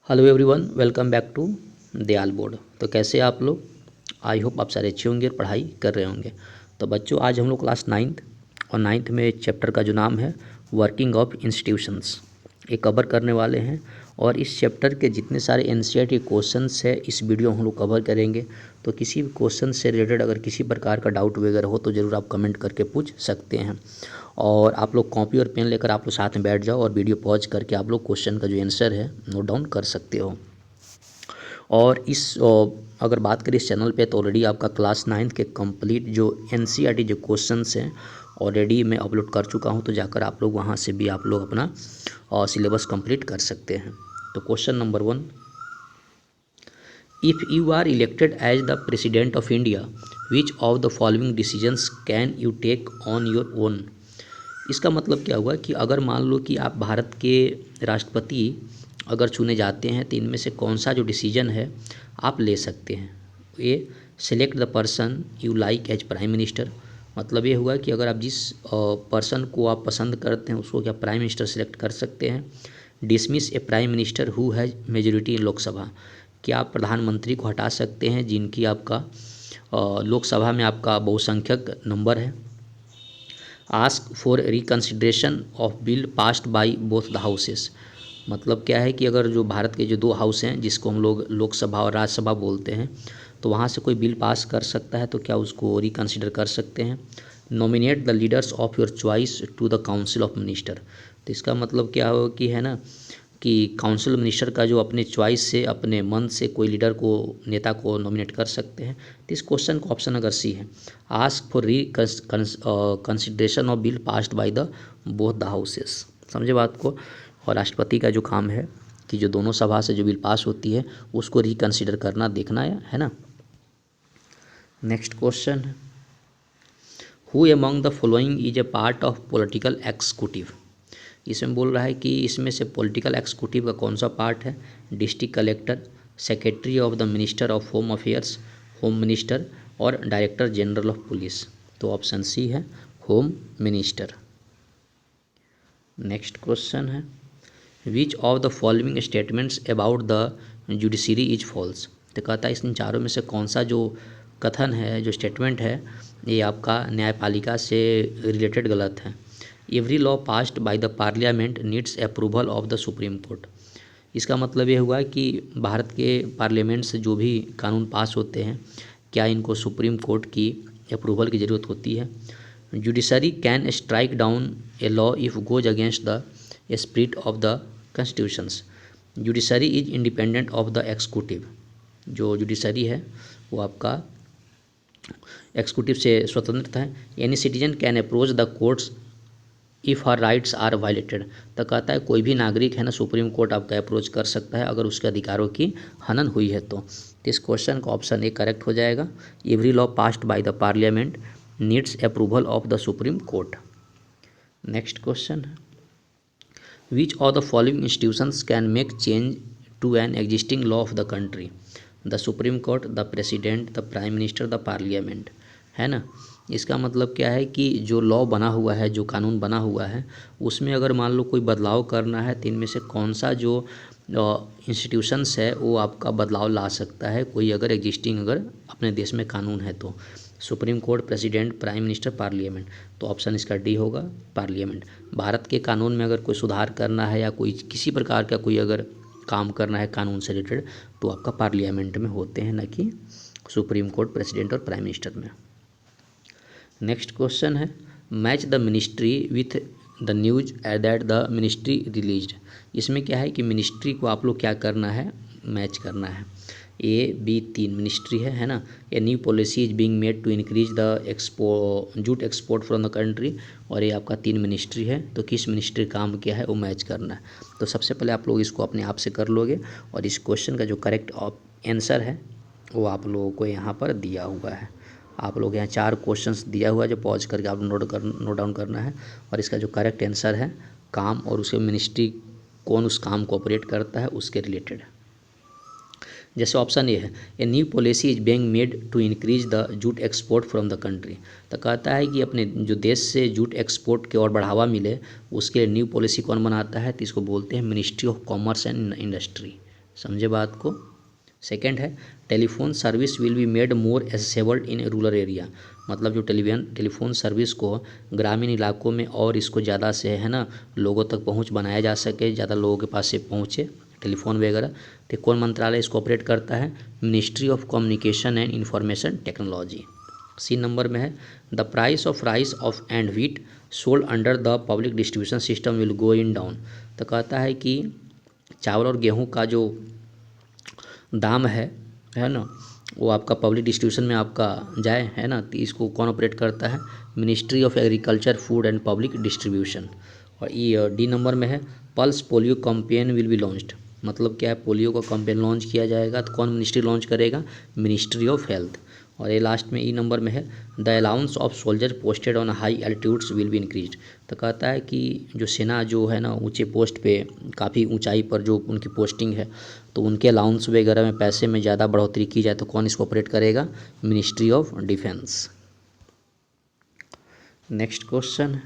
Hello everyone, welcome back to Dayal board. तो कैसे आप लोग? आई होप आप सारे अच्छे होंगे और पढ़ाई कर रहे होंगे। तो बच्चों, आज हम लोग क्लास नाइन्थ और नाइन्थ में चैप्टर का जो नाम है वर्किंग ऑफ इंस्टीट्यूशंस ये कवर करने वाले हैं। और इस चैप्टर के जितने सारे एनसीईआरटी क्वेश्चंस है इस वीडियो हम लोग कवर करेंगे। तो किसी भी क्वेश्चन से रिलेटेड अगर किसी प्रकार का डाउट वगैरह हो तो ज़रूर आप कमेंट करके पूछ सकते हैं। और आप लोग कॉपी और पेन लेकर आप लोग साथ में बैठ जाओ और वीडियो पॉज करके आप लोग क्वेश्चन का जो आंसर है नोट डाउन कर सकते हो। और अगर बात करें इस चैनल पे तो ऑलरेडी आपका क्लास नाइन्थ के कंप्लीट जो एनसीईआरटी जो क्वेश्चंस हैं ऑलरेडी मैं अपलोड कर चुका हूं। तो जाकर आप लोग वहां से भी आप लोग अपना सिलेबस कंप्लीट कर सकते हैं। तो question number 1, if you are elected as the president of India which of the following decisions can you take on your own. इसका मतलब क्या हुआ कि अगर मान लो कि आप भारत के राष्ट्रपति अगर चुने जाते हैं तो इनमें से कौन सा जो डिसीजन है आप ले सकते हैं। ये select the person you like as prime minister, मतलब ये हुआ कि अगर आप जिस पर्सन को आप पसंद करते हैं उसको क्या प्राइम मिनिस्टर सेलेक्ट कर सकते हैं। Dismiss A prime minister who has majority in Lok Sabha, क्या आप प्रधानमंत्री को हटा सकते हैं जिनकी आपका लोकसभा में आपका बहुसंख्यक नंबर है। Ask for reconsideration of bill passed by both the houses, मतलब क्या है कि अगर जो भारत के जो दो हाउस हैं जिसको हम लोग लोकसभा और राज्यसभा बोलते हैं तो वहाँ से कोई बिल पास कर सकता है तो क्या उसको रिकन्सिडर कर सकते हैं। Nominate the leaders of your choice to the council of minister, तो इसका मतलब क्या हो कि है ना कि काउंसिल मिनिस्टर का जो अपने चॉइस से अपने मन से कोई लीडर को नेता को नॉमिनेट कर सकते हैं। तो इस क्वेश्चन का ऑप्शन अगर सी है, ask for consideration of bill passed by the both the houses. समझे बात को। और राष्ट्रपति का जो काम है कि जो दोनों सभा से जो बिल पास होती है उसको रिकन्सिडर करना, देखना है ना। नेक्स्ट क्वेश्चन है, who among the following is a part of political executive. इसमें बोल रहा है कि इसमें से पॉलिटिकल एक्सिक्यूटिव का कौन सा पार्ट है। District collector, secretary of the minister of home affairs, home minister और डायरेक्टर जनरल ऑफ पुलिस। तो ऑप्शन सी है होम मिनिस्टर। नेक्स्ट क्वेश्चन है, which of the following statements about the judiciary is false. तो कहता है इन चारों में से कौन सा जो कथन है, जो स्टेटमेंट है, ये आपका न्यायपालिका से रिलेटेड गलत है। Every law passed by the parliament needs approval of the supreme court. इसका मतलब ये हुआ कि भारत के पार्लियामेंट से जो भी कानून पास होते हैं क्या इनको सुप्रीम कोर्ट की अप्रूवल की ज़रूरत होती है। Judiciary can strike down a law if goes against the spirit of the constitutions. Judiciary is independent of the executive, जो जुडिशरी है वो आपका एक्सिक्यूटिव से स्वतंत्र है। Any citizen can approach the courts if her rights are violated, तो कहता है कोई भी नागरिक है ना सुप्रीम कोर्ट आपका अप्रोच कर सकता है अगर उसके अधिकारों की हनन हुई है। तो इस क्वेश्चन का ऑप्शन ए करेक्ट हो जाएगा। Every law passed by the parliament needs approval of the supreme court. Next question है, which of the following institutions can make change to an existing law of the country. The supreme court, the president, the prime minister, the parliament, है ना। इसका मतलब क्या है कि जो law बना हुआ है, जो कानून बना हुआ है उसमें अगर मान लो कोई बदलाव करना है तो इनमें से कौन सा जो इंस्टीट्यूशंस है वो आपका बदलाव ला सकता है, कोई अगर एग्जिस्टिंग अगर अपने देश में कानून है तो। Supreme court, president, prime minister, parliament, तो ऑप्शन इसका डी होगा पार्लियामेंट। भारत के कानून में अगर कोई सुधार करना है या कोई किसी प्रकार का कोई अगर काम करना है कानून से रिलेटेड तो आपका पार्लियामेंट में होते हैं, न कि सुप्रीम कोर्ट, प्रेसिडेंट और प्राइम मिनिस्टर में। नेक्स्ट क्वेश्चन है, match the ministry with the news that the ministry released. इसमें क्या है कि मिनिस्ट्री को आप लोग क्या करना है, मैच करना है। ए बी तीन मिनिस्ट्री है ना। A new policy is being made to increase the jute export from the country, और ये आपका तीन मिनिस्ट्री है तो किस मिनिस्ट्री काम किया है वो मैच करना है। तो सबसे पहले आप लोग इसको अपने आप से कर लोगे और इस क्वेश्चन का जो करेक्ट आंसर है वो आप लोगों को यहाँ पर दिया हुआ है। आप लोग यहाँ चार क्वेश्चंस दिया हुआ है जो पॉज करके आप नोट डाउन करना है। और इसका जो करेक्ट आंसर है काम और उसके मिनिस्ट्री कौन उस काम को ऑपरेट करता है उसके रिलेटेड। जैसे ऑप्शन ए है, a new policy is being made to increase the jute export from the country, तो कहता है कि अपने जो देश से जूट एक्सपोर्ट की ओर बढ़ावा मिले उसके लिए न्यू पॉलिसी कौन बनाता है, तो इसको बोलते हैं ministry of commerce and industry. समझे बात को। सेकंड है telephone service will be made more accessible in rural area, मतलब जो टेलीफोन सर्विस को ग्रामीण इलाकों में और इसको ज़्यादा से है ना लोगों तक पहुंच बनाया जा सके, ज़्यादा लोगों के पास से पहुँचे टेलीफोन वगैरह। तो कौन मंत्रालय इसको ऑपरेट करता है? Ministry of communication and information technology. C number में है the price of rice of and wheat sold under the public distribution system will go in down. तो कहता है कि चावल और गेहूं का जो दाम है ना, वो आपका पब्लिक डिस्ट्रीब्यूशन में आपका जाए, है ना। तो इसको कौन ऑपरेट करता है? Ministry of agriculture food and public distribution. और ये डी नंबर में है pulse polio campaign will be launched, मतलब क्या है, पोलियो का कैंपेन लॉन्च किया जाएगा। तो कौन मिनिस्ट्री लॉन्च करेगा? Ministry of health. और ये लास्ट में ई नंबर में है the allowance of soldier posted on high altitudes will be increase. तो कहता है कि जो सेना जो है ना ऊंचे पोस्ट पे, काफ़ी ऊंचाई पर जो उनकी पोस्टिंग है, तो उनके अलाउंस वगैरह में पैसे में ज़्यादा बढ़ोतरी की जाए। तो कौन इसको ऑपरेट करेगा? Ministry of defence. Next question,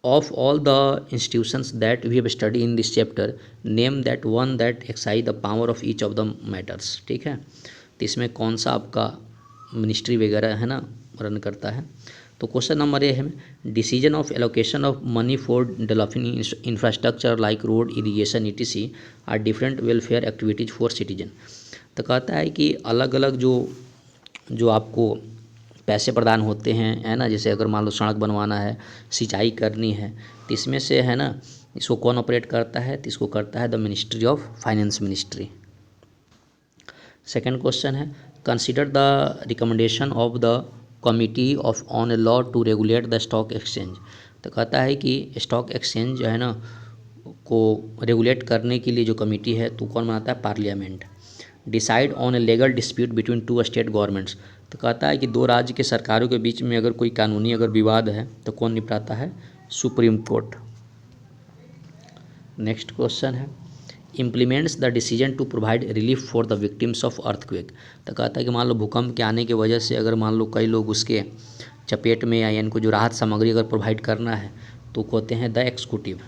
of all the institutions that we have study in this chapter name that one that excise the power of each of the matters. ठीक है, तो इसमें कौन सा आपका मिनिस्ट्री वगैरह है ना रन करता है? तो क्वेश्चन नंबर ए है decision of allocation of money for developing infrastructure like road, irrigation ETC or different welfare activities for citizen. तो कहता है कि अलग अलग जो जो आपको पैसे प्रदान होते हैं, है ना, जैसे अगर मान लो सड़क बनवाना है, सिंचाई करनी है, तो इसमें से है ना इसको कौन ऑपरेट करता है? तो इसको करता है the ministry of finance ministry. Second question है consider the recommendation of the committee of on a law to regulate the stock exchange. तो कहता है कि स्टॉक एक्सचेंज जो है ना को रेगुलेट करने के लिए जो कमेटी है तो कौन बनाता है? Parliament. Decide on a legal dispute between two state governments. तो कहता है कि दो राज्य के सरकारों के बीच में अगर कोई कानूनी अगर विवाद है तो कौन निपटाता है? Supreme court. नेक्स्ट क्वेश्चन है implements the decision to provide relief for the victims of earthquake. तो कहता है कि मान लो भूकंप के आने की वजह से अगर मान लो कई लोग उसके चपेट में या इनको जो राहत सामग्री अगर प्रोवाइड करना है तो कहते हैं द एक्सिक्यूटिव।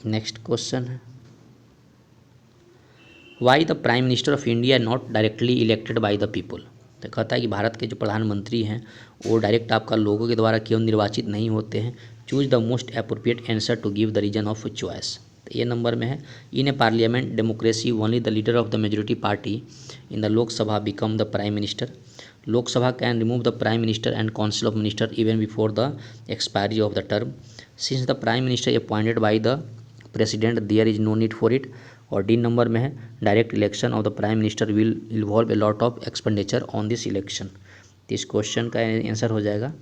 नेक्स्ट क्वेश्चन है why the prime minister of India not directly elected by the people. तो कहता है कि भारत के जो प्रधानमंत्री हैं वो डायरेक्ट आपका लोगों के द्वारा क्यों निर्वाचित नहीं होते हैं? Choose the most appropriate answer to give the reason of choice. तो ये नंबर में है in a parliament democracy only the leader of the majority party in the Lok Sabha become the prime minister. Lok Sabha can remove the prime minister and council of minister even before the expiry of the term since the prime minister appointed by the president there is no need for it. और D number में है direct election of the prime minister will involve a lot of expenditure on this election. तो इस question का answer हो जाएगा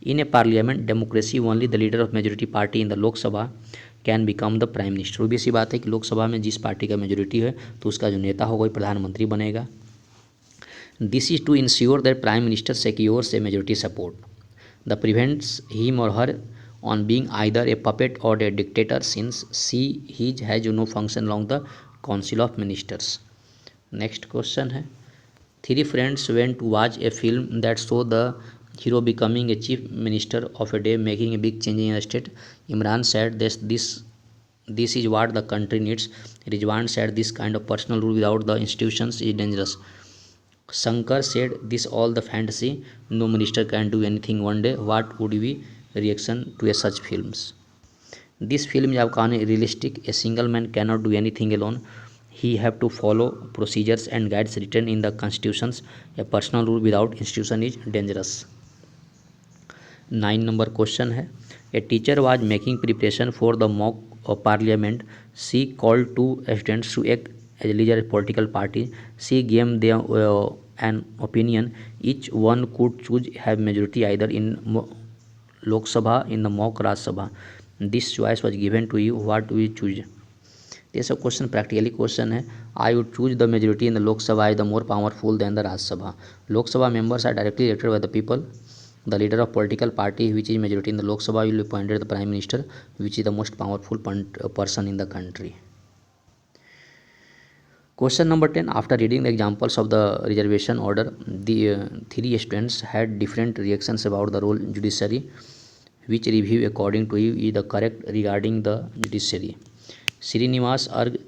in a parliament democracy only the leader of majority party in the Lok Sabha can become the prime minister. वो भी ऐसी बात है कि लोकसभा में जिस पार्टी का मेजोरिटी है तो उसका जो नेता होगा वही प्रधानमंत्री बनेगा। This is to ensure that prime minister secures a majority support the prevents him or her on being either a puppet or a dictator since his has no function along the council of ministers. Next question है three friends went to watch a film that saw the hero becoming a chief minister of a day making a big change in the state. Imran said this is what the country needs. Rizwan said this kind of personal rule without the institutions is dangerous. Shankar said this all the fantasy, no minister can do anything one day. What would be reaction to a such films? This film is आपका realistic. A single man cannot do anything alone. He have to follow procedures and guides written in the constitutions. A personal rule without institution is dangerous. 9 number question है a teacher was making preparation for the mock parliament. She called two students to act as leader of political party. She gave them an opinion. Each one could choose have majority either in Lok Sabha in the mock Raj Sabha. This choice was given to you. What do you choose? ये सब question practically question है. I would choose the majority in the Lok Sabha is the more powerful than the Rajya Sabha. Lok Sabha members are directly elected by the people. The leader of political party which is majority in the Lok Sabha will be appointed the prime minister which is the most powerful person in the country. Question number 10. After reading the examples of the reservation order, the three students had different reactions about the role judiciary. Which review according to you is the correct regarding the judiciary? Srinivas argue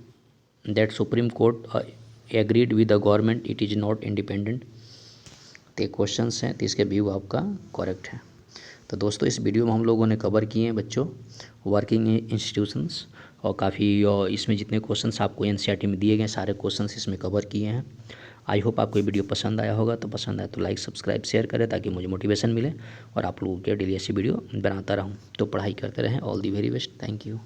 that supreme court agreed with the government it is not independent. तो question हैं, तो इसके view आपका correct है। तो दोस्तों इस video में हम लोगों ने कवर किए हैं बच्चों वर्किंग इंस्टीट्यूशंस, और काफ़ी इसमें जितने क्वेश्चंस आपको एनसीईआरटी में दिए गए सारे क्वेश्चंस इसमें कवर किए हैं। आई होप आपको ये वीडियो पसंद आया होगा। तो पसंद आया तो लाइक सब्सक्राइब शेयर करें ताकि मुझे मोटिवेशन मिले और आप लोगों के डेली ऐसी वीडियो बनाता रहूँ। तो पढ़ाई करते रहें। All the very best. Thank you.